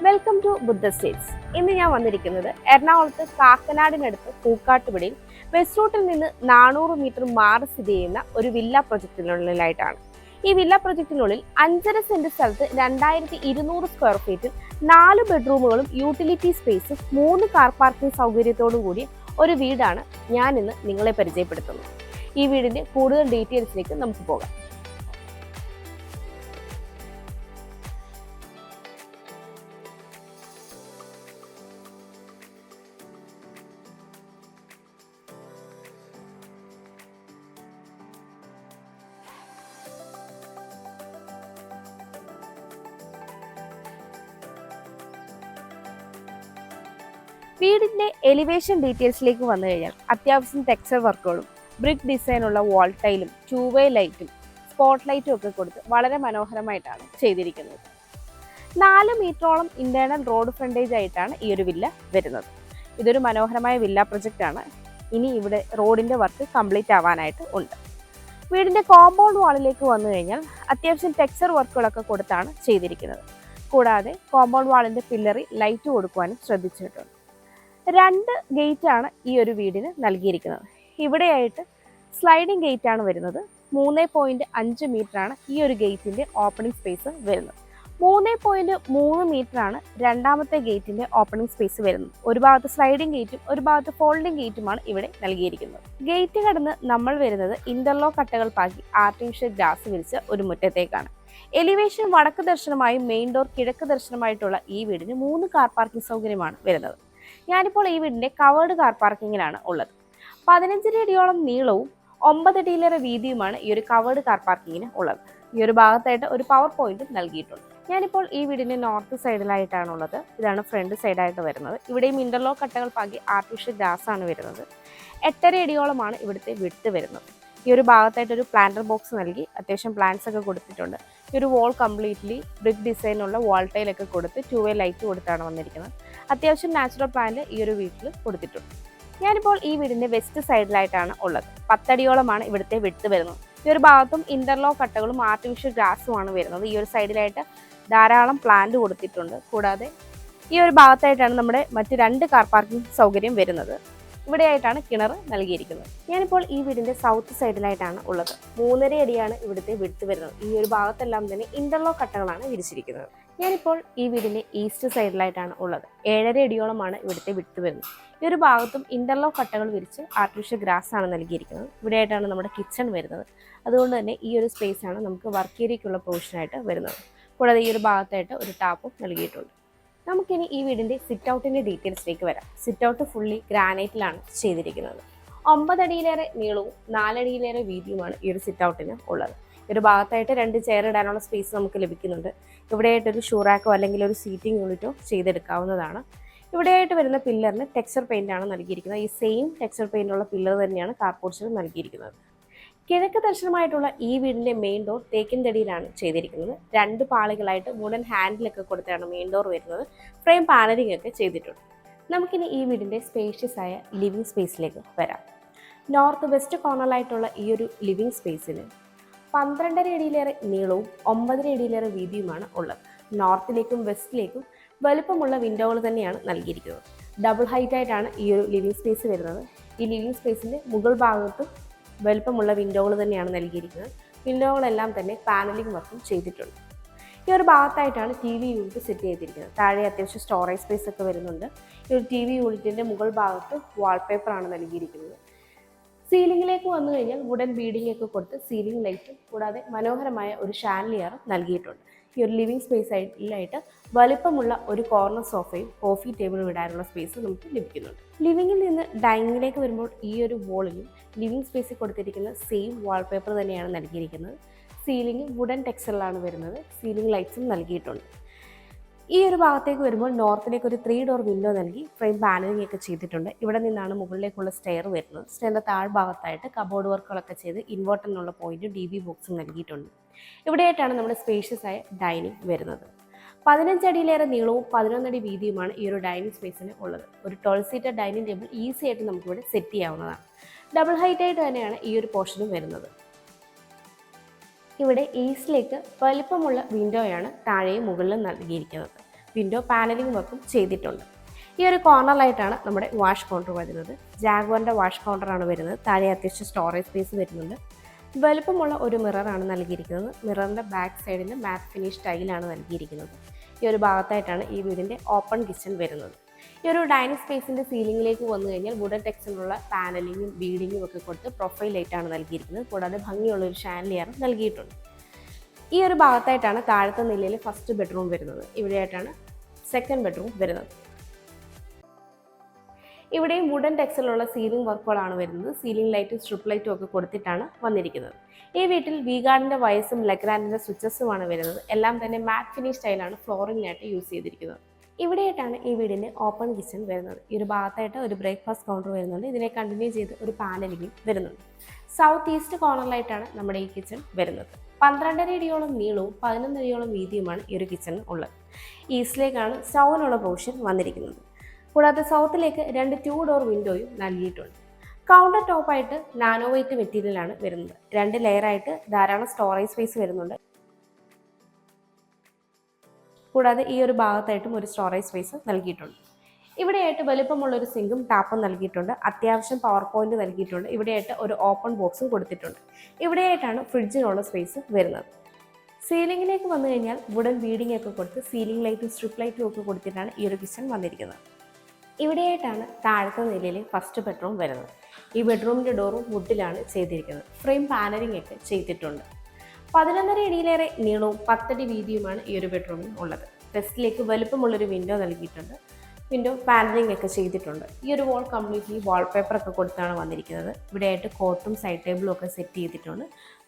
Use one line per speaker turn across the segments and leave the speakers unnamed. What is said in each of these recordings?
Welcome to Buddha States. ഇന്ന് ഞാൻ വന്നിരിക്കുന്നത് എറണാകുളത്ത് കാക്കനാടിനടുത്ത് പൂക്കാട്ടുപടിയിൽ വെസ്റ്റ് റൂട്ടിൽ നിന്ന് 400 മീറ്റർ മാറി സ്ഥിതി ചെയ്യുന്ന ഒരു വില്ല പ്രൊജക്ടിനുള്ളിലായിട്ടാണ്. ഈ വില്ല പ്രൊജക്ടിനുള്ളിൽ 5.5 സെന്റ് സ്ഥലത്ത് 2200 സ്ക്വയർ ഫീറ്റിൽ 4 ബെഡ്റൂമുകളും യൂട്ടിലിറ്റി സ്പേസും 3 കാർ പാർക്കിംഗ് സൗകര്യത്തോടു കൂടിയ ഒരു വീടാണ് ഞാൻ ഇന്ന് നിങ്ങളെ പരിചയപ്പെടുത്തുന്നത്. ഈ വീടിന്റെ കൂടുതൽ ഡീറ്റെയിൽസിലേക്ക് നമുക്ക് പോകാം. വീടിന്റെ എലിവേഷൻ ഡീറ്റെയിൽസിലേക്ക് വന്നു കഴിഞ്ഞാൽ അത്യാവശ്യം ടെക്സ്ചർ വർക്കുകളും ബ്രിക്ക് ഡിസൈനുള്ള വാൾ ടൈലും 2-വേ ലൈറ്റും സ്പോട്ട് ലൈറ്റും ഒക്കെ കൊടുത്ത് വളരെ മനോഹരമായിട്ടാണ് ചെയ്തിരിക്കുന്നത്. 4 മീറ്ററോളം ഇന്റേണൽ റോഡ് ഫ്രണ്ടേജ് ആയിട്ടാണ് ഈ ഒരു വില്ല വരുന്നത്. ഇതൊരു മനോഹരമായ വില്ല പ്രൊജക്റ്റ് ആണ്. ഇനി ഇവിടെ റോഡിന്റെ വർക്ക് കംപ്ലീറ്റ് ആവാനായിട്ട് ഉണ്ട്. വീടിന്റെ കോമ്പൗണ്ട് വാളിലേക്ക് വന്നു കഴിഞ്ഞാൽ അത്യാവശ്യം ടെക്സ്ചർ വർക്കുകളൊക്കെ കൊടുത്താണ് ചെയ്തിരിക്കുന്നത്. കൂടാതെ കോമ്പൗണ്ട് വാളിന്റെ പില്ലറിൽ ലൈറ്റ് കൊടുക്കുവാനും ശ്രദ്ധിച്ചിട്ടുണ്ട്. 2 ഗേറ്റ് ആണ് ഈ ഒരു വീടിന് നൽകിയിരിക്കുന്നത്. ഇവിടെയായിട്ട് സ്ലൈഡിംഗ് ഗേറ്റ് ആണ് വരുന്നത്. 3.5 മീറ്റർ ആണ് ഈ ഒരു ഗേറ്റിന്റെ ഓപ്പണിംഗ് സ്പേസ് വരുന്നത്. 3.3 മീറ്റർ ആണ് രണ്ടാമത്തെ ഗേറ്റിന്റെ ഓപ്പണിംഗ് സ്പേസ് വരുന്നത്. ഒരു ഭാഗത്ത് സ്ലൈഡിംഗ് ഗേറ്റും ഒരു ഭാഗത്ത് ഫോൾഡിംഗ് ഗേറ്റുമാണ് ഇവിടെ നൽകിയിരിക്കുന്നത്. ഗേറ്റ് കടന്ന് നമ്മൾ വരുന്നത് ഇന്റർലോക്ക് കട്ടകൾ പാകി ആർട്ടിഫിഷ്യൽ ഗ്രാസ് വിരിച്ച ഒരു മുറ്റത്തേക്കാണ്. എലിവേഷൻ വടക്ക് ദർശനമായും മെയിൻ ഡോർ കിഴക്ക് ദർശനമായിട്ടുള്ള ഈ വീടിന് 3 കാർ പാർക്കിംഗ് സൗകര്യമാണ് വരുന്നത്. ഞാനിപ്പോൾ ഈ വീടിന്റെ കവേർഡ് കാർ പാർക്കിങ്ങിലാണ് ഉള്ളത്. 15 അടിയോളം നീളവും 9 അടിയിലേറെ വീതിയുമാണ് ഈ ഒരു കവേർഡ് കാർ പാർക്കിങ്ങിന് ഉള്ളത്. ഈ ഒരു ഭാഗത്തായിട്ട് ഒരു പവർ പോയിന്റ് നൽകിയിട്ടുണ്ട്. ഞാനിപ്പോൾ ഈ വീടിന്റെ നോർത്ത് സൈഡിലായിട്ടാണ് ഉള്ളത്. ഇതാണ് ഫ്രണ്ട് സൈഡായിട്ട് വരുന്നത്. ഇവിടെയും ഇന്റർലോക്ക് കട്ടകൾ പാകി ആർട്ടിഫിഷ്യൽ ഗ്രാസ് ആണ് വരുന്നത്. 8.5 അടിയോളമാണ് ഇവിടുത്തെ വിഡ്ത് വരുന്നത്. ഈ ഒരു ഭാഗത്തായിട്ട് ഒരു പ്ലാന്റർ ബോക്സ് നൽകി അത്യാവശ്യം പ്ലാന്റ്സ് ഒക്കെ കൊടുത്തിട്ടുണ്ട്. ഈ ഒരു വാൾ കംപ്ലീറ്റ്ലി ബ്രിക്ക് ഡിസൈനുള്ള വാൾ ടൈലൊക്കെ കൊടുത്ത് 2-വേ ലൈറ്റ് കൊടുത്താണ് വന്നിരിക്കുന്നത്. അത്യാവശ്യം നാച്ചുറൽ പ്ലാന്റ് ഈ ഒരു വീട്ടിൽ കൊടുത്തിട്ടുണ്ട്. ഞാനിപ്പോൾ ഈ വീടിന്റെ വെസ്റ്റ് സൈഡിലായിട്ടാണ് ഉള്ളത്. 10 അടിയോളമാണ് ഇവിടുത്തെ വിഡ്ത് വരുന്നത്. ഈ ഒരു ഭാഗത്തും ഇന്റർലോക്ക് കട്ടകളും ആർട്ടിഫിഷ്യൽ ഗ്രാസുമാണ് വരുന്നത്. ഈ ഒരു സൈഡിലായിട്ട് ധാരാളം പ്ലാന്റ് കൊടുത്തിട്ടുണ്ട്. കൂടാതെ ഈ ഒരു ഭാഗത്തായിട്ടാണ് നമ്മുടെ മറ്റ് 2 കാർ പാർക്കിംഗ് സൗകര്യം വരുന്നത്. ഇവിടെയായിട്ടാണ് കിണർ നൽകിയിരിക്കുന്നത്. ഞാനിപ്പോൾ ഈ വീടിന്റെ സൗത്ത് സൈഡിലായിട്ടാണ് ഉള്ളത്. 3.5 അടിയാണ് ഇവിടുത്തെ വിഡ്ത് വരുന്നത്. ഈ ഒരു ഭാഗത്തെല്ലാം തന്നെ ഇന്റർലോക്ക് കട്ടകളാണ് വിരിച്ചിരിക്കുന്നത്. ഞാനിപ്പോൾ ഈ വീടിന്റെ ഈസ്റ്റ് സൈഡിലായിട്ടാണ് ഉള്ളത്. 7.5 അടിയോളമാണ് ഇവിടുത്തെ വിഡ്ത് വരുന്നത്. ഈ ഒരു ഭാഗത്തും ഇന്റർലോക്ക് കട്ടകൾ വിരിച്ച് ആർട്ടിഫിഷ്യൽ ഗ്രാസ് ആണ് നൽകിയിരിക്കുന്നത്. ഇവിടെയായിട്ടാണ് നമ്മുടെ കിച്ചൺ വരുന്നത്. അതുകൊണ്ട് തന്നെ ഈ ഒരു സ്പേസ് ആണ് നമുക്ക് വർക്ക് ഏരിയയ്ക്കുള്ള പ്രൊവിഷനായിട്ട് വരുന്നത്. കൂടാതെ ഈ ഒരു ഭാഗത്തായിട്ട് ഒരു ടാപ്പും നൽകിയിട്ടുണ്ട്. നമുക്കിനി ഈ വീടിന്റെ സിറ്റ് ഔട്ടിന്റെ ഡീറ്റെയിൽസിലേക്ക് വരാം. സിറ്റ് ഔട്ട് ഫുള്ളി ഗ്രാനൈറ്റിലാണ് ചെയ്തിരിക്കുന്നത്. 9 അടിയിലേറെ നീളവും 4 അടിയിലേറെ വീതിയുമാണ് ഈ ഒരു സിറ്റ് ഔട്ടിന് ഉള്ളത്. ഈ ഒരു ഭാഗത്തായിട്ട് 2 ചെയർ ഇടാനുള്ള സ്പേസ് നമുക്ക് ലഭിക്കുന്നുണ്ട്. ഇവിടെയായിട്ടൊരു ഷൂറാക്കോ അല്ലെങ്കിൽ ഒരു സീറ്റിംഗ് യൂണിറ്റോ ചെയ്തെടുക്കാവുന്നതാണ്. ഇവിടെയായിട്ട് വരുന്ന പില്ലറിന് ടെക്സ്ചർ പെയിന്റ് ആണ് നൽകിയിരിക്കുന്നത്. ഈ സെയിം ടെക്സ്ചർ പെയിന്റ് ഉള്ള പില്ലർ തന്നെയാണ് കാർപോർച്ചിൽ നൽകിയിരിക്കുന്നത്. കിഴക്ക് ദർശനമായിട്ടുള്ള ഈ വീടിന്റെ മെയിൻ ഡോർ തേക്കിൻ തടിയിലാണ് ചെയ്തിരിക്കുന്നത്. 2 പാളികളായിട്ട് വുഡൻ ഹാൻഡിലൊക്കെ കൊടുത്താണ് മെയിൻ ഡോർ വരുന്നത്. ഫ്രെയിം പാനലിംഗ് ഒക്കെ ചെയ്തിട്ടുണ്ട്. നമുക്കിനി ഈ വീടിന്റെ സ്പേഷ്യസ് ആയ ലിവിംഗ് സ്പേസിലേക്ക് വരാം. നോർത്ത് വെസ്റ്റ് കോർണറിലായിട്ടുള്ള ഈ ഒരു ലിവിംഗ് സ്പേസിന് 12.5 അടിയിലേറെ നീളവും 9.5 അടിയിലേറെ വീതിയുമാണ് ഉള്ളത്. നോർത്തിലേക്കും വെസ്റ്റിലേക്കും വലുപ്പമുള്ള വിൻഡോകൾ തന്നെയാണ് നൽകിയിരിക്കുന്നത്. ഡബിൾ ഹൈറ്റ് ആയിട്ടാണ് ഈ ഒരു ലിവിംഗ് സ്പേസ് വരുന്നത്. ഈ ലിവിംഗ് സ്പേസിന്റെ മുകൾ ഭാഗത്തും വലുപ്പമുള്ള വിൻഡോകൾ തന്നെയാണ് നൽകിയിരിക്കുന്നത്. വിൻഡോകളെല്ലാം തന്നെ പാനലിംഗ് വർക്കും ചെയ്തിട്ടുണ്ട്. ഈ ഒരു ഭാഗത്തായിട്ടാണ് TV യൂണിറ്റ് സെറ്റ് ചെയ്തിരിക്കുന്നത്. താഴെ അത്യാവശ്യം സ്റ്റോറേജ് സ്പേസ് ഒക്കെ വരുന്നുണ്ട്. ഈ ഒരു TV യൂണിറ്റിന്റെ മുകൾ ഭാഗത്ത് വാൾപേപ്പറാണ് നൽകിയിരിക്കുന്നത്. സീലിംഗിലേക്ക് വന്നു കഴിഞ്ഞാൽ വുഡൻ ബീഡിംഗ് ഒക്കെ കൊടുത്ത് സീലിംഗ് ലൈറ്റും കൂടാതെ മനോഹരമായ ഒരു ഷാൻലിയറും നൽകിയിട്ടുണ്ട്. ഈ ഒരു ലിവിംഗ് സ്പേസിലായിട്ട് വലിപ്പമുള്ള ഒരു കോർണർ സോഫയും കോഫി ടേബിളും ഇടാനുള്ള സ്പേസ് നമുക്ക് ലഭിക്കുന്നുണ്ട്. ലിവിംഗിൽ നിന്ന് ഡൈനിങ്ങിലേക്ക് വരുമ്പോൾ ഈ ഒരു വോളിലും ലിവിംഗ് സ്പേസിൽ കൊടുത്തിരിക്കുന്ന സെയിം വാൾപേപ്പർ തന്നെയാണ് നൽകിയിരിക്കുന്നത്. സീലിംഗ് വുഡൻ ടെക്സ്ചറിലാണ് വരുന്നത്. സീലിംഗ് ലൈറ്റ്സും നൽകിയിട്ടുണ്ട്. ഈ ഒരു ഭാഗത്തേക്ക് വരുമ്പോൾ നോർത്തിലേക്ക് ഒരു 3 ഡോർ വിൻഡോ നൽകി ഫ്രെയിം പാനലിംഗ് ഒക്കെ ചെയ്തിട്ടുണ്ട്. ഇവിടെ നിന്നാണ് മുകളിലേക്കുള്ള സ്റ്റെയർ വരുന്നത്. സ്റ്റെയറിൻ്റെ താഴ്ഭാഗത്തായിട്ട് കബോർഡ് വർക്കുകളൊക്കെ ചെയ്ത് ഇൻവെർട്ടറിനുള്ള പോയിന്റ് DB ബോക്സും നൽകിയിട്ടുണ്ട്. ഇവിടെയായിട്ടാണ് നമ്മുടെ സ്പേഷ്യസ് ആയ ഡൈനിങ് വരുന്നത്. 15 അടിയിലേറെ നീളവും 11 അടി വീതിയുമാണ് ഈ ഒരു ഡൈനിങ് സ്പേസിന് ഉള്ളത്. ഒരു 12 സീറ്റർ ഡൈനിങ് ടേബിൾ ഈസി ആയിട്ട് നമുക്കിവിടെ സെറ്റ് ചെയ്യാവുന്നതാണ്. ഡബിൾ ഹൈറ്റ് ആയിട്ട് തന്നെയാണ് ഈ ഒരു പോർഷനും വരുന്നത്. ഇവിടെ ഈസ്റ്റിലേക്ക് വലിപ്പമുള്ള വിൻഡോയാണ് താഴെയും മുകളിലും നൽകിയിരിക്കുന്നത്. വിൻഡോ പാനലിംഗ് വർക്കും ചെയ്തിട്ടുണ്ട്. ഈ ഒരു കോർണറിലായിട്ടാണ് നമ്മുടെ വാഷ് കൗണ്ടർ വരുന്നത്. ജാഗ്വാറിൻ്റെ വാഷ് കൗണ്ടറാണ് വരുന്നത്. താഴെ അത്യാവശ്യം സ്റ്റോറേജ് സ്പേസ് വരുന്നുണ്ട്. വലുപ്പമുള്ള ഒരു മിററാണ് നൽകിയിരിക്കുന്നത്. മിററിൻ്റെ ബാക്ക് സൈഡിൽ മാറ്റ് ഫിനിഷ് ടൈലാണ് നൽകിയിരിക്കുന്നത്. ഈ ഒരു ഭാഗത്തായിട്ടാണ് ഈ വീടിൻ്റെ ഓപ്പൺ കിച്ചൺ വരുന്നത്. ഈ ഒരു ഡൈനിങ് സ്പേസിൻ്റെ സീലിംഗിലേക്ക് വന്നു കഴിഞ്ഞാൽ വുഡൻ ടെക്സ്ചറിലുള്ള പാനലിങ്ങും ബീഡിങ്ങും ഒക്കെ കൊടുത്ത് പ്രൊഫൈൽ ലൈറ്റാണ് നൽകിയിരിക്കുന്നത്. കൂടാതെ ഭംഗിയുള്ള ഒരു ഷാൻലിയർ നൽകിയിട്ടുണ്ട്. ഈ ഒരു ഭാഗത്തായിട്ടാണ് താഴത്തെ നിലയിൽ ഫസ്റ്റ് ബെഡ്റൂം വരുന്നത്. ഇവിടെയായിട്ടാണ് സെക്കൻഡ് ബെഡ്റൂം വരുന്നത്. ഇവിടെയും വുഡൻ ടെക്സ്ചറിലുള്ള സീലിംഗ് വർക്കുകളാണ് വരുന്നത്. സീലിംഗ് ലൈറ്റും സ്ട്രിപ്പ് ലൈറ്റും ഒക്കെ കൊടുത്തിട്ടാണ് വന്നിരിക്കുന്നത്. ഈ വീട്ടിൽ വീഗാർഡിൻ്റെ വയസ്സും ലെഗ്രാൻഡിൻ്റെ സ്വിച്ചസുമാണ് വരുന്നത്. എല്ലാം തന്നെ മാറ്റ് ഫിനിഷ് സ്റ്റൈലാണ് ഫ്ലോറിങ്ങിനായിട്ട് യൂസ് ചെയ്തിരിക്കുന്നത്. ഇവിടെയായിട്ടാണ് ഈ വീടിൻ്റെ ഓപ്പൺ കിച്ചൺ വരുന്നത്. ഈ ഒരു ഭാഗത്തായിട്ട് ഒരു ബ്രേക്ക്ഫാസ്റ്റ് കൗണ്ടർ വരുന്നുണ്ട്. ഇതിനെ കണ്ടിന്യൂ ചെയ്ത് ഒരു പാനലിംഗ് വരുന്നുണ്ട്. സൗത്ത് ഈസ്റ്റ് കോർണറിലായിട്ടാണ് നമ്മുടെ ഈ കിച്ചൺ വരുന്നത്. 12.5 അടിയോളം നീളവും 11 അടിയോളം വീതിയുമാണ് ഈ ഒരു കിച്ചണിന് ഉള്ളത്. ഈസ്റ്റിലേക്കാണ് സ്റ്റൗവിനുള്ള പ്രൊവിഷൻ വന്നിരിക്കുന്നത്. കൂടാതെ സൗത്തിലേക്ക് 2 2 ഡോർ വിൻഡോയും നൽകിയിട്ടുണ്ട്. കൗണ്ടർ ടോപ്പായിട്ട് നാനോ വൈറ്റ് മെറ്റീരിയലാണ് വരുന്നത്. 2 ലെയറായിട്ട് ധാരാളം സ്റ്റോറേജ് സ്പേസ് വരുന്നുണ്ട്. കൂടാതെ ഈ ഒരു ഭാഗത്തായിട്ടും ഒരു സ്റ്റോറേജ് സ്പേസ് നൽകിയിട്ടുണ്ട്. ഇവിടെയായിട്ട് വലുപ്പമുള്ളൊരു സിങ്കും ടാപ്പും നൽകിയിട്ടുണ്ട്. അത്യാവശ്യം പവർ പോയിന്റ് നൽകിയിട്ടുണ്ട്. ഇവിടെയായിട്ട് ഒരു ഓപ്പൺ ബോക്സും കൊടുത്തിട്ടുണ്ട്. ഇവിടെയായിട്ടാണ് ഫ്രിഡ്ജിനുള്ള സ്പേസ് വരുന്നത്. സീലിംഗിലേക്ക് വന്നു കഴിഞ്ഞാൽ വുഡൻ ബീഡിംഗ് ഒക്കെ കൊടുത്ത് സീലിംഗ് ലൈറ്റും സ്ട്രിപ്പ് ലൈറ്റും ഒക്കെ കൊടുത്തിട്ടാണ് ഈ ഒരു കിച്ചൺ വന്നിരിക്കുന്നത്. ഇവിടെയായിട്ടാണ് താഴത്തെ നിലയിൽ ഫസ്റ്റ് ബെഡ്റൂം വരുന്നത്. ഈ ബെഡ്റൂമിൻ്റെ ഡോറും വുഡിലാണ് ചെയ്തിരിക്കുന്നത്. ഫ്രെയിം പാനലിംഗ് ഒക്കെ ചെയ്തിട്ടുണ്ട്. 11.5 അടിയിലേറെ നീളവും 10 അടി വീതിയുമാണ് ഈ ഒരു ബെഡ്റൂമിൽ ഉള്ളത്. വെസ്റ്റിലേക്ക് വലുപ്പമുള്ളൊരു വിൻഡോ നൽകിയിട്ടുണ്ട്. വിൻഡോ പാനലിംഗ് ഒക്കെ ചെയ്തിട്ടുണ്ട്. ഈ ഒരു വാൾ കംപ്ലീറ്റ്ലി വാൾപേപ്പറൊക്കെ കൊടുത്താണ് വന്നിരിക്കുന്നത്. ഇവിടെയായിട്ട് കോട്ടും സൈഡ് ടേബിളും ഒക്കെ സെറ്റ് ചെയ്തിട്ടുണ്ട്.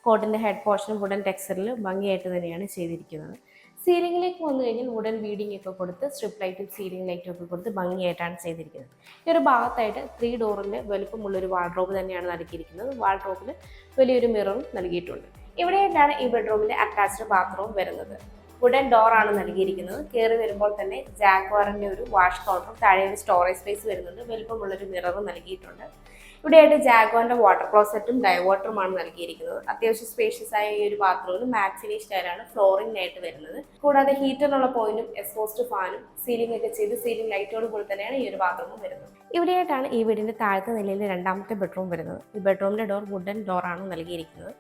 കോട്ടിൻ്റെ ഹെഡ് പോർഷനും വുഡൻ ടെക്സ്ചറിൽ ഭംഗിയായിട്ട് തന്നെയാണ് ചെയ്തിരിക്കുന്നത്. സീലിംഗിലേക്ക് വന്നു കഴിഞ്ഞാൽ വുഡൻ ബീഡിംഗ് ഒക്കെ കൊടുത്ത് സ്ട്രിപ്പ് ലൈറ്റും സീലിംഗ് ലൈറ്റും ഒക്കെ കൊടുത്ത് ഭംഗിയായിട്ടാണ് ചെയ്തിരിക്കുന്നത്. ഈ ഒരു ഭാഗത്തായിട്ട് 3 ഡോറിൻ്റെ വലുപ്പമുള്ളൊരു വാർഡ്രോബ് തന്നെയാണ് നൽകിയിരിക്കുന്നത്. വാർഡ്രോബിൽ വലിയൊരു മിററും നൽകിയിട്ടുണ്ട്. ഇവിടെയായിട്ടാണ് ഈ ബെഡ്റൂമിൻ്റെ അറ്റാച്ച്ഡ് ബാത്റൂം വരുന്നത്. വുഡൻ ഡോറാണ് നൽകിയിരിക്കുന്നത്. കയറി വരുമ്പോൾ തന്നെ ജാഗ്വാറിൻ്റെ ഒരു വാഷ് കൗണ്ടറും താഴെ ഒരു സ്റ്റോറേജ് സ്പേസ് വരുന്നുണ്ട്. വലുപ്പമുള്ളൊരു മിററും നൽകിയിട്ടുണ്ട്. ഇവിടെയായിട്ട് ജാഗ്വാറിൻ്റെ വാട്ടർ ക്ലോസറ്റും ഡൈവേർട്ടറുമാണ് നൽകിയിരിക്കുന്നത്. അത്യാവശ്യം സ്പേഷ്യസ് ആയ ഈ ഒരു ബാത്റൂമിൽ മാറ്റ് ഫിനിഷ് ടൈലാണ് ഫ്ലോറിംഗിനായിട്ട് വരുന്നത്. കൂടാതെ ഹീറ്ററിനുള്ള പോയിന്റും എക്സ്പോസ്റ്റ് ഫാനും സീലിംഗ് ഒക്കെ ചെയ്ത് സീലിംഗ് ലൈറ്റോട് കൂടി തന്നെയാണ് ഈ ഒരു ബാത്റൂമും വരുന്നത്. ഇവിടെയായിട്ടാണ് ഈ വീടിൻ്റെ താഴത്തെ നിലയിൽ രണ്ടാമത്തെ ബെഡ്റൂം വരുന്നത്. ഈ ബെഡ്റൂമിൻ്റെ ഡോർ വുഡൻ ഡോറാണ് നൽകിയിരിക്കുന്നത്.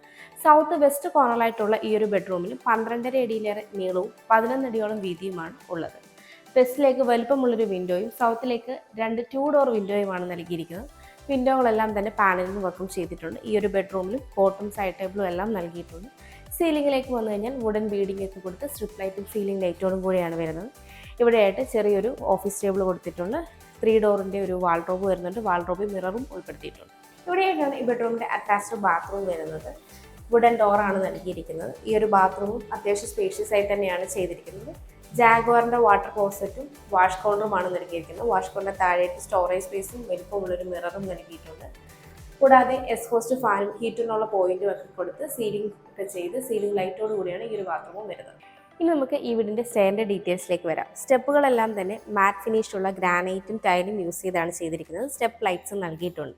സൗത്ത് വെസ്റ്റ് കോർണറായിട്ടുള്ള ഈ ഒരു ബെഡ്റൂമിൽ 12.5 അടിയിലേറെ നീളവും 11 അടിയോളം വീതിയുമാണ് ഉള്ളത്. വെസ്റ്റിലേക്ക് വലുപ്പമുള്ളൊരു വിൻഡോയും സൗത്തിലേക്ക് 2 2 ഡോർ വിൻഡോയുമാണ് നൽകിയിരിക്കുന്നത്. വിൻഡോകളെല്ലാം തന്നെ പാനലിംഗ് വർക്കും ചെയ്തിട്ടുണ്ട്. ഈ ഒരു ബെഡ്റൂമിലും കോട്ടും സൈഡ് ടേബിളും എല്ലാം നൽകിയിട്ടുണ്ട്. സീലിംഗിലേക്ക് വന്നു കഴിഞ്ഞാൽ വുഡൻ ബീഡിംഗ് ഒക്കെ കൊടുത്ത് സ്ട്രിപ്പ് ലൈറ്റും സീലിംഗ് ലൈറ്റോടും കൂടിയാണ് വരുന്നത്. ഇവിടെയായിട്ട് ചെറിയൊരു ഓഫീസ് ടേബിൾ കൊടുത്തിട്ടുണ്ട്. 3 ഡോറിൻ്റെ ഒരു വാൾഡ്രോബ് വരുന്നുണ്ട്. വാൾഡ്രോബിൽ മിററും ഉൾപ്പെടുത്തിയിട്ടുണ്ട്. ഇവിടെയായിട്ടാണ് ഈ ബെഡ്റൂമിൻ്റെ അറ്റാച്ച്ഡ് ബാത്റൂം വരുന്നത്. വുഡൻ ഡോറാണ് നൽകിയിരിക്കുന്നത്. ഈ ഒരു ബാത്റൂമും അത്യാവശ്യം സ്പേഷ്യസ് ആയി തന്നെയാണ് ചെയ്തിരിക്കുന്നത്. ജാഗ്വാറിൻ്റെ വാട്ടർ ക്ലോസറ്റും വാഷ് കൗണ്ടറുമാണ് നൽകിയിരിക്കുന്നത്. വാഷ് കൗണ്ടർ താഴേക്ക് സ്റ്റോറേജ് സ്പേസും വലുപ്പമുള്ളൊരു മിററും നൽകിയിട്ടുണ്ട്. കൂടാതെ എക്സ്പോസ്റ്റ് ഫാനും ഹീറ്ററിനുള്ള പോയിന്റും ഒക്കെ കൊടുത്ത് സീലിംഗ് ഒക്കെ ചെയ്ത് സീലിംഗ് ലൈറ്റോട് കൂടിയാണ് ഈ ഒരു ബാത്റൂമും വരുന്നത്. ഇനി നമുക്ക് ഈ വീടിൻ്റെ സ്റ്റെയറിൻ്റെ ഡീറ്റെയിൽസിലേക്ക് വരാം. സ്റ്റെപ്പുകളെല്ലാം തന്നെ മാറ്റ് ഫിനിഷുള്ള ഗ്രാനൈറ്റും ടൈലും യൂസ് ചെയ്താണ് ചെയ്തിരിക്കുന്നത്. സ്റ്റെപ്പ് ലൈറ്റ്സും നൽകിയിട്ടുണ്ട്.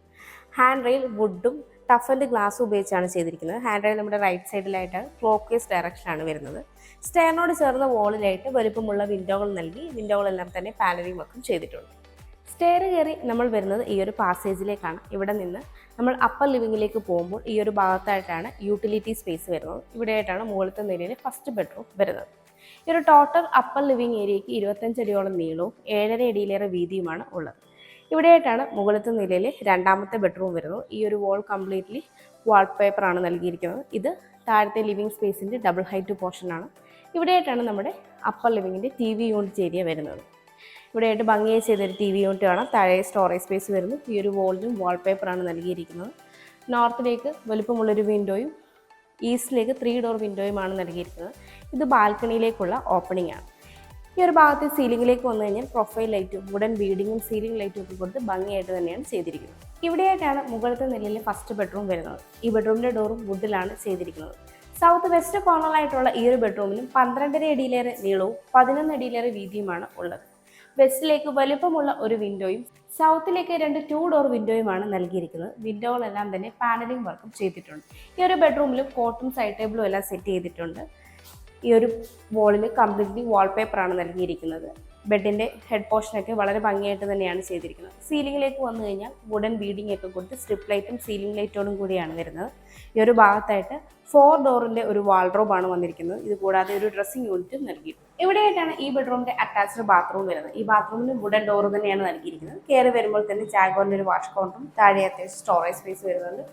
ഹാൻഡ് റെയിൽ വുഡും ടഫ് ആൻഡ് ഗ്ലാസ് ഉപയോഗിച്ചാണ് ചെയ്തിരിക്കുന്നത്. ഹാൻഡ് റെയിൽ നമ്മുടെ റൈറ്റ് സൈഡിലായിട്ട് ക്ലോക്ക് വൈസ് ഡയറക്ഷനാണ് വരുന്നത്. സ്റ്റെയറിനോട് ചേർന്ന വോളിലായിട്ട് വലുപ്പമുള്ള വിൻഡോകൾ നൽകി വിൻഡോകളെല്ലാം തന്നെ പാനലിംഗ് വർക്കും ചെയ്തിട്ടുണ്ട്. സ്റ്റെയർ കയറി നമ്മൾ വരുന്നത് ഈ ഒരു പാസേജിലേക്കാണ്. ഇവിടെ നിന്ന് നമ്മൾ അപ്പർ ലിവിങ്ങിലേക്ക് പോകുമ്പോൾ ഈ ഒരു ഭാഗത്തായിട്ടാണ് യൂട്ടിലിറ്റി സ്പേസ് വരുന്നത്. ഇവിടെയായിട്ടാണ് മുകളിലത്തെ നിലയിൽ ഫസ്റ്റ് ബെഡ്റൂം വരുന്നത്. ഈ ഒരു ടോട്ടൽ അപ്പർ ലിവിങ് ഏരിയയ്ക്ക് 25 അടിയോളം നീളവും 7.5 അടിയിലേറെ വീതിയുമാണ് ഉള്ളത്. ഇവിടെയായിട്ടാണ് മുകളിലത്തെ നിലയിൽ രണ്ടാമത്തെ ബെഡ്റൂം വരുന്നത്. ഈ ഒരു വാൾ കംപ്ലീറ്റ്ലി വാൾപേപ്പറാണ് നൽകിയിരിക്കുന്നത്. ഇത് താഴത്തെ ലിവിങ് സ്പേസിൻ്റെ ഡബിൾ ഹൈറ്റ് പോർഷനാണ്. ഇവിടെയായിട്ടാണ് നമ്മുടെ അപ്പർ ലിവിങ്ങിൻ്റെ TV യൂണിറ്റ് ഏരിയ വരുന്നത്. ഇവിടെയായിട്ട് ഭംഗിയായി ചെയ്തൊരു TV യൂണിറ്റ് കാണാം. താഴെ സ്റ്റോറേജ് സ്പേസ് വരുന്നു. ഈ ഒരു വാളിലും വാൾപേപ്പറാണ് നൽകിയിരിക്കുന്നത്. നോർത്തിലേക്ക് വലുപ്പമുള്ളൊരു വിൻഡോയും ഈസ്റ്റിലേക്ക് 3 ഡോർ വിൻഡോയുമാണ് നൽകിയിരിക്കുന്നത്. ഇത് ബാൽക്കണിയിലേക്കുള്ള ഓപ്പണിംഗ് ആണ്. ഈ ഒരു ഭാഗത്ത് സീലിംഗിലേക്ക് വന്നു കഴിഞ്ഞാൽ പ്രൊഫൈൽ ലൈറ്റും വുഡൻ ബീഡിങ്ങും സീലിംഗ് ലൈറ്റും ഒക്കെ കൊടുത്ത് ഭംഗിയായിട്ട് തന്നെയാണ് ചെയ്തിരിക്കുന്നത്. ഇവിടെയായിട്ടാണ് മുകളിലത്തെ നിലയിലെ ഫസ്റ്റ് ബെഡ്റൂം വരുന്നത്. ഈ ബെഡ്റൂമിൻ്റെ ഡോറും വുഡിലാണ് ചെയ്തിരിക്കുന്നത്. സൗത്ത് വെസ്റ്റ് കോർണറായിട്ടുള്ള ഈ ഒരു ബെഡ്റൂമിലും 12.5 അടിയിലേറെ നീളവും 11 അടിയിലേറെ വീതിയുമാണ് ഉള്ളത്. വെസ്റ്റിലേക്ക് വലുപ്പമുള്ള ഒരു വിൻഡോയും സൗത്തിലേക്ക് 2 2 ഡോർ വിൻഡോയുമാണ് നൽകിയിരിക്കുന്നത്. വിൻഡോകളെല്ലാം തന്നെ പാനലിംഗ് വർക്കും ചെയ്തിട്ടുണ്ട്. ഈ ഒരു ബെഡ്റൂമിലും കോട്ടും സൈഡ് ടേബിളും എല്ലാം സെറ്റ് ചെയ്തിട്ടുണ്ട്. ഈ ഒരു വോളിൽ കംപ്ലീറ്റ്ലി വാൾപേപ്പറാണ് നൽകിയിരിക്കുന്നത്. ബെഡിൻ്റെ ഹെഡ് പോർഷനൊക്കെ വളരെ ഭംഗിയായിട്ട് തന്നെയാണ് ചെയ്തിരിക്കുന്നത്. സീലിംഗിലേക്ക് വന്നു കഴിഞ്ഞാൽ വുഡൻ ബീഡിംഗ് ഒക്കെ കൊടുത്ത് സ്ട്രിപ്പ് ലൈറ്റും സീലിംഗ് ലൈറ്റോടും കൂടിയാണ് വരുന്നത്. ഈ ഒരു ഭാഗത്തായിട്ട് 4 ഡോറിൻ്റെ ഒരു വാൾഡ്രോബാണ് വന്നിരിക്കുന്നത്. ഇത് കൂടാതെ ഒരു ഡ്രസ്സിംഗ് യൂണിറ്റും നൽകി. ഇവിടെയായിട്ടാണ് ഈ ബെഡ്റൂമിൻ്റെ അറ്റാച്ച്ഡ് ബാത്റൂം വരുന്നത്. ഈ ബാത്റൂമിന് വുഡൻ ഡോർ തന്നെയാണ് നൽകിയിരിക്കുന്നത്. കയറി വരുമ്പോൾ തന്നെ ജാഗ്വാറിൻ്റെ ഒരു വാഷ് കൗണ്ടറും താഴെ അത്യാവശ്യം സ്റ്റോറേജ് സ്പേസ് വരുന്നുണ്ട്.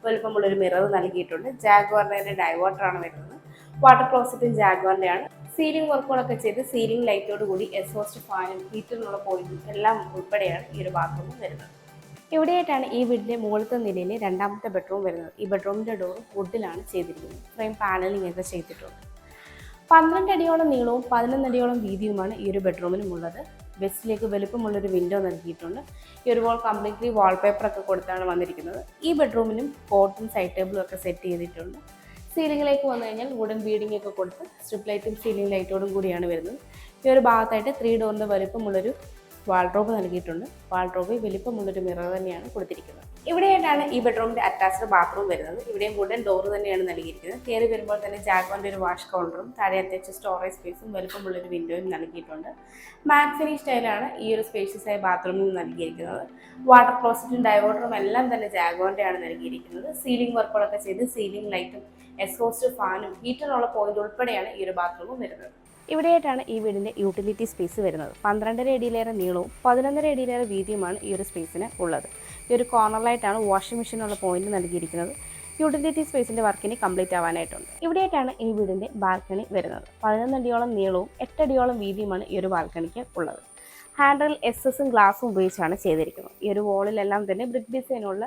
വലുപ്പമുള്ളൊരു മിറർ നൽകിയിട്ടുണ്ട്. ജാഗ്വാറിൻ്റെ ഡൈവേർട്ടറാണ് വരുന്നത്. വാട്ടർ ക്ലോസറ്റും ജാഗ്വാറിൻ്റെ ആണ്. സീലിംഗ് വർക്കുകളൊക്കെ ചെയ്ത് സീലിംഗ് ലൈറ്റോട് കൂടി എക്സോസ്റ്റ് ഫാനും ഹീറ്ററിനുള്ള പോയിന്റും എല്ലാം ഉൾപ്പെടെയാണ് ഈ ഒരു ബാത്റൂം വരുന്നത്. ഇവിടെയായിട്ടാണ് ഈ വീടിൻ്റെ മുകളിലത്തെ നിലയിലെ രണ്ടാമത്തെ ബെഡ്റൂം വരുന്നത്. ഈ ബെഡ്റൂമിൻ്റെ ഡോർ വുഡിലാണ് ചെയ്തിരിക്കുന്നത്. ഫ്രെയിം പാനലിംഗ് ഒക്കെ ചെയ്തിട്ടുണ്ട്. 12 അടിയോളം നീളവും 11 അടിയോളം വീതിയുമാണ് ഈ ഒരു ബെഡ്റൂമിനും ഉള്ളത്. വെസ്റ്റിലേക്ക് വലുപ്പമുള്ളൊരു വിൻഡോ നൽകിയിട്ടുണ്ട്. ഈ ഒരു വോൾ കംപ്ലീറ്റ്ലി വാൾപേപ്പറൊക്കെ കൊടുത്താണ് വന്നിരിക്കുന്നത്. ഈ ബെഡ്റൂമിനും കോട്ടും സൈഡ് ടേബിളും ഒക്കെ സെറ്റ് ചെയ്തിട്ടുണ്ട്. സീലിംഗിലേക്ക് വന്നു കഴിഞ്ഞാൽ വുഡൻ ബീഡിംഗ് ഒക്കെ കൊടുത്ത് സ്ട്രിപ്പ് ലൈറ്റും സീലിംഗ് ലൈറ്റോടും കൂടിയാണ് വരുന്നത്. ഈ ഒരു ഭാഗത്തായിട്ട് 3 ഡോറിൻ്റെ വലുപ്പമുള്ളൊരു വാൾഡ്രോബ് നൽകിയിട്ടുണ്ട്. വാൾഡ്രോബിൽ വലിപ്പമുള്ളൊരു മിറർ തന്നെയാണ് കൊടുത്തിരിക്കുന്നത്. ഇവിടെയായിട്ടാണ് ഈ ബെഡ്റൂമിൻ്റെ അറ്റാച്ച്ഡ് ബാത്റൂം വരുന്നത്. ഇവിടെയും വുഡൻ ഡോർ തന്നെയാണ് നൽകിയിരിക്കുന്നത്. കയറി വരുമ്പോൾ തന്നെ ജാഗ്വാറിൻ്റെ ഒരു വാഷ് കൗണ്ടറും താഴെ അത്യാവശ്യം സ്റ്റോറേജ് സ്പേസും വലിപ്പമുള്ളൊരു വിൻഡോയും നൽകിയിട്ടുണ്ട്. മാറ്റ് ഫിനിഷ് സ്റ്റൈലാണ് ഈ ഒരു സ്പേഷ്യസ് ആയ ബാത്റൂമിൽ നൽകിയിരിക്കുന്നത്. വാട്ടർ ക്ലോസറ്റും ഡൈവേർട്ടറും എല്ലാം തന്നെ ജാഗ്വാറിൻ്റെ ആണ് നൽകിയിരിക്കുന്നത്. സീലിംഗ് വർക്കുകളൊക്കെ ചെയ്ത് സീലിംഗ് ലൈറ്റും എക്സോസ്റ്റ് ഫാനും ഹീറ്ററിനുള്ള പോയിന്റ് ഉൾപ്പെടെയാണ് ഈ ഒരു ബാത്റൂമും വരുന്നത്. ഇവിടെയായിട്ടാണ് ഈ വീടിൻ്റെ യൂട്ടിലിറ്റി സ്പേസ് വരുന്നത്. 12.5 അടിയിലേറെ നീളവും 11.5 അടിയിലേറെ വീതിയുമാണ് ഈ ഒരു സ്പേസിന് ഉള്ളത്. ഈ ഒരു കോർണറിലായിട്ടാണ് വാഷിംഗ് മെഷീനുള്ള പോയിന്റ് നൽകിയിരിക്കുന്നത്. യൂട്ടിലിറ്റി സ്പേസിൻ്റെ വർക്കിന് കംപ്ലീറ്റ് ആവാനായിട്ടുണ്ട്. ഇവിടെയായിട്ടാണ് ഈ വീടിൻ്റെ ബാൽക്കണി വരുന്നത്. 11 അടിയോളം നീളവും 8 അടിയോളം വീതിയുമാണ് ഈ ഒരു ബാൽക്കണിക്ക് ഉള്ളത്. ഹാൻഡിൽ എസ്എസും ഗ്ലാസും ഉപയോഗിച്ചാണ് ചെയ്തിരിക്കുന്നത്. ഈ ഒരു വോളിലെല്ലാം തന്നെ ബ്രിക്ക് ഡിസൈനുള്ള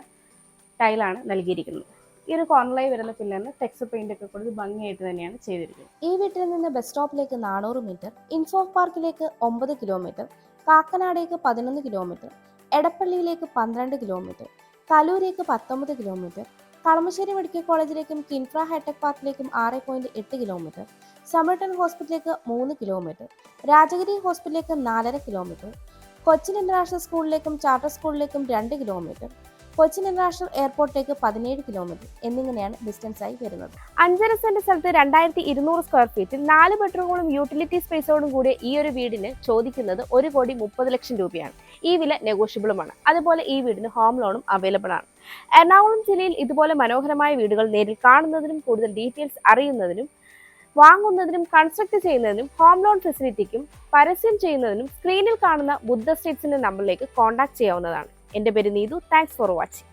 ടൈലാണ് നൽകിയിരിക്കുന്നത്. ഈ ഒരു കോർണറായി വരുന്ന പില്ലറിന് ടെക്സ്ചർ പെയിന്റ് ഒക്കെ കൊടുത്ത് ഭംഗിയായിട്ട് തന്നെയാണ് ചെയ്തിരിക്കുന്നത്.
ഈ വീട്ടിൽ നിന്ന് ബസ് സ്റ്റോപ്പിലേക്ക് 400 മീറ്റർ, ഇൻഫോ പാർക്കിലേക്ക് 9 കിലോമീറ്റർ, കാക്കനാടേക്ക് 11 കിലോമീറ്റർ, എടപ്പള്ളിയിലേക്ക് 12 കിലോമീറ്റർ, കലൂരേക്ക് 19 കിലോമീറ്റർ, കളമശ്ശേരി മെഡിക്കൽ കോളേജിലേക്കും കിൻഫ്ര ഹൈടെക് പാർക്കിലേക്കും 6.8 കിലോമീറ്റർ, സമർട്ടൺ ഹോസ്പിറ്റലിലേക്ക് 3 കിലോമീറ്റർ, രാജഗിരി ഹോസ്പിറ്റലിലേക്ക് 4.5 കിലോമീറ്റർ, കൊച്ചിൻ ഇന്റർനാഷണൽ സ്കൂളിലേക്കും ചാർട്ടർ സ്കൂളിലേക്കും 2 കിലോമീറ്റർ, കൊച്ചിൻ ഇന്റർനാഷണൽ എയർപോർട്ടിലേക്ക് 17 കിലോമീറ്റർ എന്നിങ്ങനെയാണ് ഡിസ്റ്റൻസ് ആയി വരുന്നത്.
5.5 സെന്റ് സ്ഥലത്ത് 2200 സ്ക്വയർ ഫീറ്റിൽ 4 ബെഡ്റൂമുകളും യൂട്ടിലിറ്റി സ്പേസോടും കൂടി ഈ ഒരു വീടിന് ചോദിക്കുന്നത് 1,30,00,000 രൂപയാണ്. ഈ വില നെഗോഷ്യബിളുമാണ്. അതുപോലെ ഈ വീടിന് ഹോം ലോണും അവൈലബിൾ ആണ്. എറണാകുളം ജില്ലയിൽ ഇതുപോലെ മനോഹരമായ വീടുകൾ നേരിൽ കാണുന്നതിനും കൂടുതൽ ഡീറ്റെയിൽസ് അറിയുന്നതിനും വാങ്ങുന്നതിനും കൺസ്ട്രക്ട് ചെയ്യുന്നതിനും ഹോം ലോൺ ഫെസിലിറ്റിക്കും പരസ്യം ചെയ്യുന്നതിനും സ്ക്രീനിൽ കാണുന്ന ബുദ്ധ സ്റ്റേറ്റ്സിന്റെ നമ്പറിലേക്ക് കോൺടാക്ട് ചെയ്യാവുന്നതാണ്. എൻ്റെ പേര് നീതു. Thanks for watching.